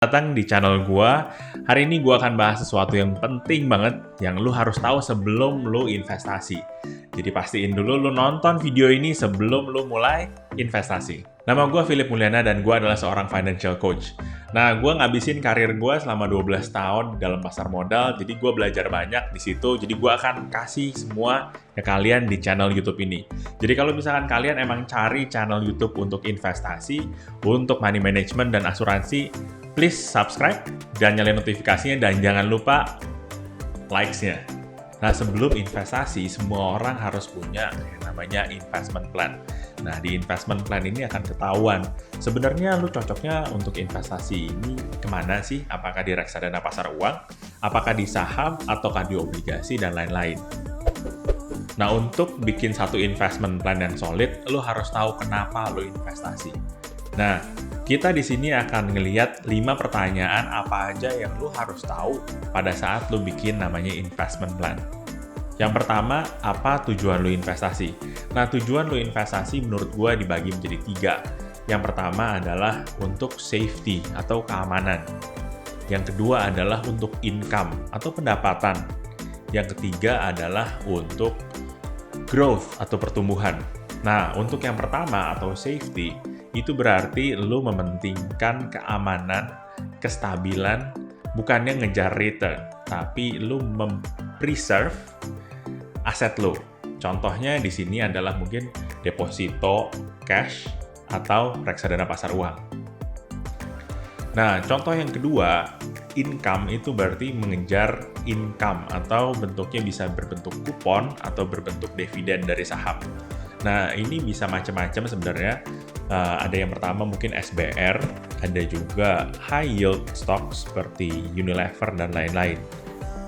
Datang di channel gua. Hari ini gua akan bahas sesuatu yang penting banget yang lu harus tahu sebelum lu investasi. Jadi pastiin dulu lu nonton video ini sebelum lu mulai investasi. Nama gua Philip Mulyana dan gua adalah seorang financial coach. Nah, gua ngabisin karir gua selama 12 tahun dalam pasar modal, jadi gua belajar banyak di situ. Jadi gua akan kasih semua ke kalian di channel YouTube ini. Jadi kalau misalkan kalian emang cari channel YouTube untuk investasi, untuk money management dan asuransi, please subscribe dan nyalain notifikasinya dan jangan lupa likes-nya. Nah, sebelum investasi, semua orang harus punya yang namanya investment plan. Nah, di investment plan ini akan ketahuan sebenarnya lu cocoknya untuk investasi ini kemana sih? Apakah di reksadana pasar uang, apakah di saham, ataukah di obligasi, dan lain-lain. Nah, untuk bikin satu investment plan yang solid, lu harus tahu kenapa lu investasi. Nah, kita di sini akan ngelihat 5 pertanyaan apa aja yang lu harus tahu pada saat lu bikin namanya investment plan. Yang pertama, apa tujuan lu investasi? Nah, tujuan lu investasi menurut gua dibagi menjadi 3. Yang pertama adalah untuk safety atau keamanan. Yang kedua adalah untuk income atau pendapatan. Yang ketiga adalah untuk growth atau pertumbuhan. Nah, untuk yang pertama atau safety, itu berarti lu mementingkan keamanan, kestabilan, bukannya ngejar return, tapi lu preserve aset lu. Contohnya di sini adalah mungkin deposito, cash, atau reksadana pasar uang. Nah, contoh yang kedua, income itu berarti mengejar income atau bentuknya bisa berbentuk kupon atau berbentuk dividen dari saham. Nah, ini bisa macam-macam sebenarnya. Ada yang pertama mungkin SBR, ada juga high yield stock seperti Unilever dan lain-lain.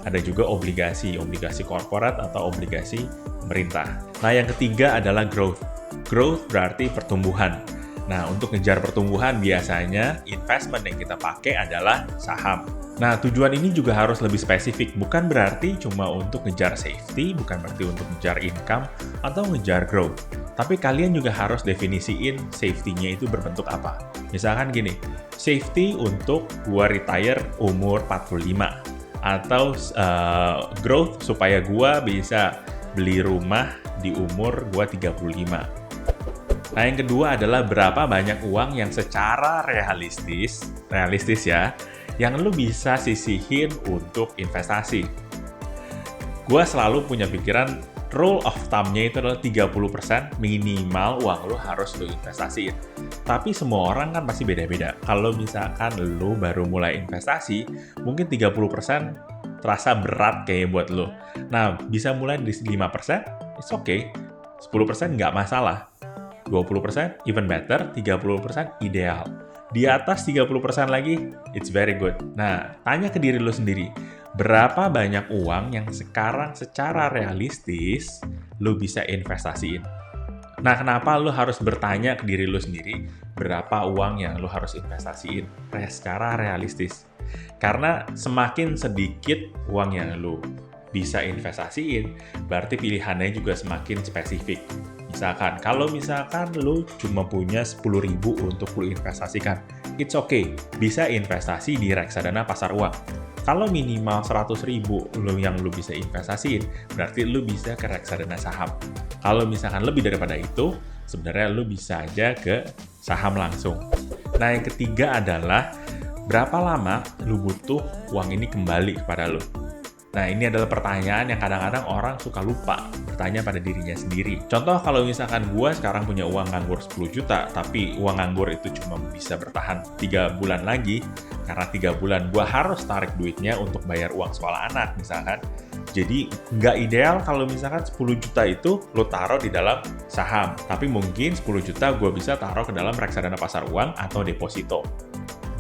Ada juga obligasi korporat atau obligasi pemerintah. Nah, yang ketiga adalah growth. Growth berarti pertumbuhan. Nah, untuk ngejar pertumbuhan biasanya investment yang kita pakai adalah saham. Nah, tujuan ini juga harus lebih spesifik. Bukan berarti cuma untuk ngejar safety, bukan berarti untuk ngejar income, atau ngejar growth. Tapi kalian juga harus definisiin safety-nya itu berbentuk apa. Misalkan gini, safety untuk gua retire umur 45. Atau growth supaya gua bisa beli rumah di umur gua 35. Nah, yang kedua adalah berapa banyak uang yang secara realistis ya, yang lu bisa sisihin untuk investasi. Gua selalu punya pikiran, rule of thumb-nya itu adalah 30% minimal uang lu harus lu investasiin. Tapi semua orang kan pasti beda-beda. Kalau misalkan lu baru mulai investasi, mungkin 30% terasa berat kayaknya buat lu. Nah, bisa mulai dari 5%, it's okay. 10% nggak masalah. 20% even better, 30% ideal. Di atas 30% lagi, it's very good. Nah, tanya ke diri lu sendiri, berapa banyak uang yang sekarang secara realistis lu bisa investasiin? Nah, kenapa lu harus bertanya ke diri lu sendiri, berapa uang yang lu harus investasiin secara realistis? Karena semakin sedikit uang yang lu bisa investasiin, berarti pilihannya juga semakin spesifik. Kalau misalkan lu cuma punya 10.000 untuk lu investasikan, it's okay, bisa investasi di reksadana pasar uang. Kalau minimal 100.000 yang lu bisa investasiin, berarti lu bisa ke reksadana saham. Kalau misalkan lebih daripada itu, sebenarnya lu bisa aja ke saham langsung. Nah, yang ketiga adalah berapa lama lu butuh uang ini kembali kepada lu. Nah, ini adalah pertanyaan yang kadang-kadang orang suka lupa bertanya pada dirinya sendiri. Contoh, kalau misalkan gue sekarang punya uang nganggur 10 juta, tapi uang nganggur itu cuma bisa bertahan 3 bulan lagi, karena 3 bulan gue harus tarik duitnya untuk bayar uang sekolah anak, misalkan. Jadi, nggak ideal kalau misalkan 10 juta itu lo taruh di dalam saham. Tapi mungkin 10 juta gue bisa taruh ke dalam reksadana pasar uang atau deposito.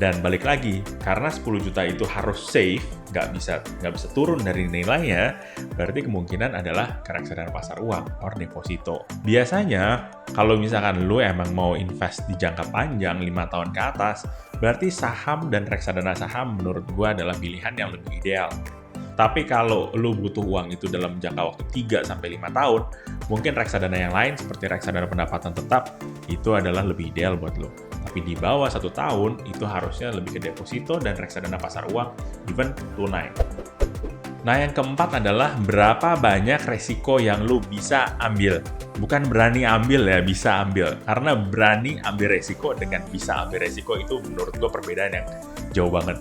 Dan balik lagi, karena 10 juta itu harus safe, nggak bisa turun dari nilainya, berarti kemungkinan adalah ke reksadana pasar uang or deposito. Biasanya, kalau misalkan lu emang mau invest di jangka panjang 5 tahun ke atas, berarti saham dan reksadana saham menurut gua adalah pilihan yang lebih ideal. Tapi kalau lu butuh uang itu dalam jangka waktu 3-5 tahun, mungkin reksadana yang lain seperti reksadana pendapatan tetap, itu adalah lebih ideal buat lu. Tapi di bawah 1 tahun, itu harusnya lebih ke deposito dan reksadana pasar uang, even tunai. Nah, yang keempat adalah berapa banyak resiko yang lu bisa ambil. Bukan berani ambil ya, bisa ambil. Karena berani ambil resiko dengan bisa ambil resiko itu menurut gue perbedaan yang jauh banget.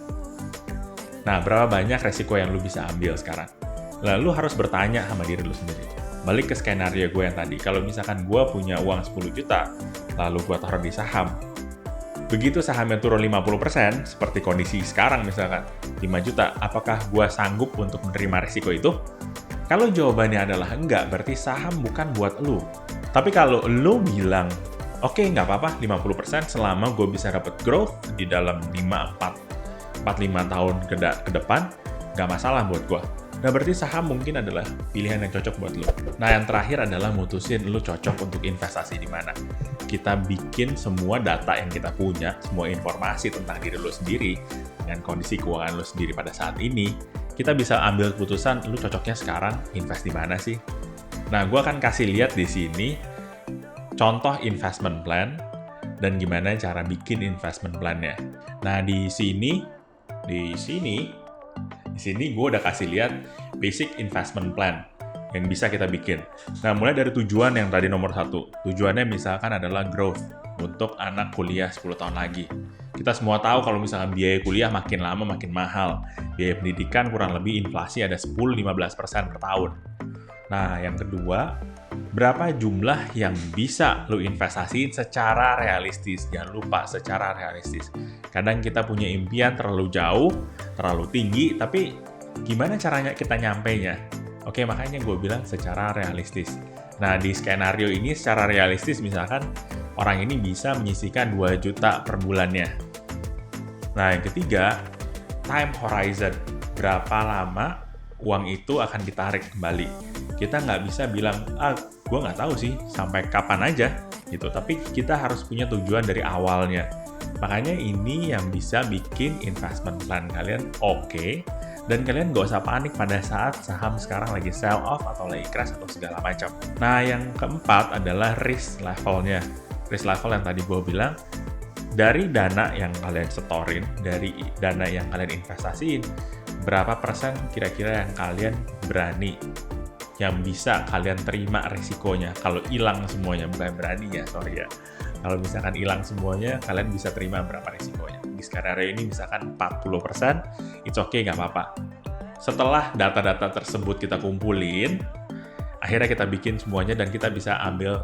Nah, berapa banyak resiko yang lu bisa ambil sekarang? Lalu harus bertanya sama diri lu sendiri. Balik ke skenario gue yang tadi. Kalau misalkan gue punya uang 10 juta, lalu gue taruh di saham. Begitu sahamnya turun 50%, seperti kondisi sekarang misalkan, 5 juta, apakah gue sanggup untuk menerima risiko itu? Kalau jawabannya adalah enggak, berarti saham bukan buat lu. Tapi kalau lu bilang, oke, nggak apa-apa, 50% selama gue bisa dapat growth di dalam 4-5 tahun ke depan, nggak masalah buat gue. Nah, berarti saham mungkin adalah pilihan yang cocok buat lo. Nah, yang terakhir adalah mutusin lo cocok untuk investasi di mana. Kita bikin semua data yang kita punya, semua informasi tentang diri lo sendiri, dengan kondisi keuangan lo sendiri pada saat ini, kita bisa ambil keputusan lo cocoknya sekarang invest di mana sih. Nah, gue akan kasih lihat di sini contoh investment plan dan gimana cara bikin investment plan-nya. Nah, di sini gue udah kasih lihat basic investment plan yang bisa kita bikin. Nah, mulai dari tujuan yang tadi nomor 1. Tujuannya misalkan adalah growth untuk anak kuliah 10 tahun lagi. Kita semua tahu kalau misalkan biaya kuliah makin lama makin mahal. Biaya pendidikan kurang lebih inflasi ada 10-15% per tahun. Nah, yang kedua, berapa jumlah yang bisa lo investasiin secara realistis. Jangan lupa, secara realistis. Kadang kita punya impian terlalu jauh, terlalu tinggi, tapi gimana caranya kita nyampainya? Oke, makanya gue bilang secara realistis. Nah, di skenario ini secara realistis misalkan orang ini bisa menyisihkan 2 juta per bulannya. Nah, yang ketiga, time horizon. Berapa lama uang itu akan ditarik kembali. Kita nggak bisa bilang, gue nggak tahu sih sampai kapan aja, gitu. Tapi kita harus punya tujuan dari awalnya. Makanya ini yang bisa bikin investment plan kalian oke. Dan kalian nggak usah panik pada saat saham sekarang lagi sell off atau lagi crash atau segala macam. Nah, yang keempat adalah risk levelnya. Risk level yang tadi gue bilang, dari dana yang kalian setorin, dari dana yang kalian investasiin, berapa persen kira-kira yang kalian berani, yang bisa kalian terima risikonya. Kalau hilang semuanya, bukan berani ya, sorry ya. Kalau misalkan hilang semuanya, kalian bisa terima berapa risikonya. Di skenario ini misalkan 40%, it's okay, nggak apa-apa. Setelah data-data tersebut kita kumpulin, akhirnya kita bikin semuanya dan kita bisa ambil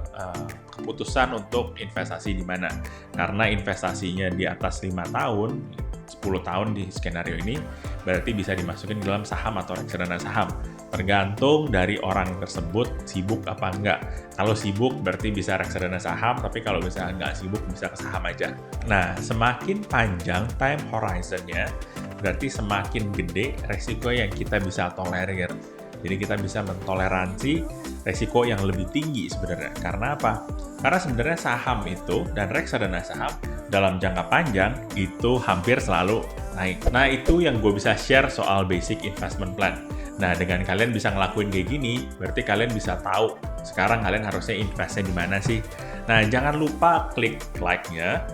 keputusan untuk investasi di mana. Karena investasinya di atas 5 tahun, 10 tahun di skenario ini, berarti bisa dimasukin dalam saham atau reksadana saham. Tergantung dari orang tersebut sibuk apa enggak. Kalau sibuk berarti bisa reksadana saham, tapi kalau misalnya nggak sibuk bisa ke saham aja. Nah, semakin panjang time horizon-nya, berarti semakin gede resiko yang kita bisa tolerir. Jadi kita bisa mentoleransi resiko yang lebih tinggi sebenarnya. Karena apa? Karena sebenarnya saham itu dan reksadana saham dalam jangka panjang itu hampir selalu naik. Nah, itu yang gue bisa share soal basic investment plan. Nah, dengan kalian bisa ngelakuin kayak gini, berarti kalian bisa tahu sekarang kalian harusnya investnya di mana sih. Nah, jangan lupa klik like-nya,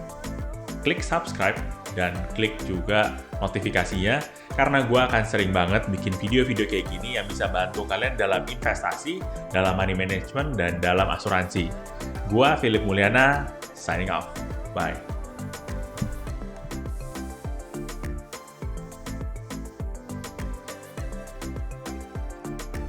klik subscribe, dan klik juga notifikasinya, karena gue akan sering banget bikin video-video kayak gini yang bisa bantu kalian dalam investasi, dalam money management, dan dalam asuransi. Gue Philip Mulyana, signing off. Bye.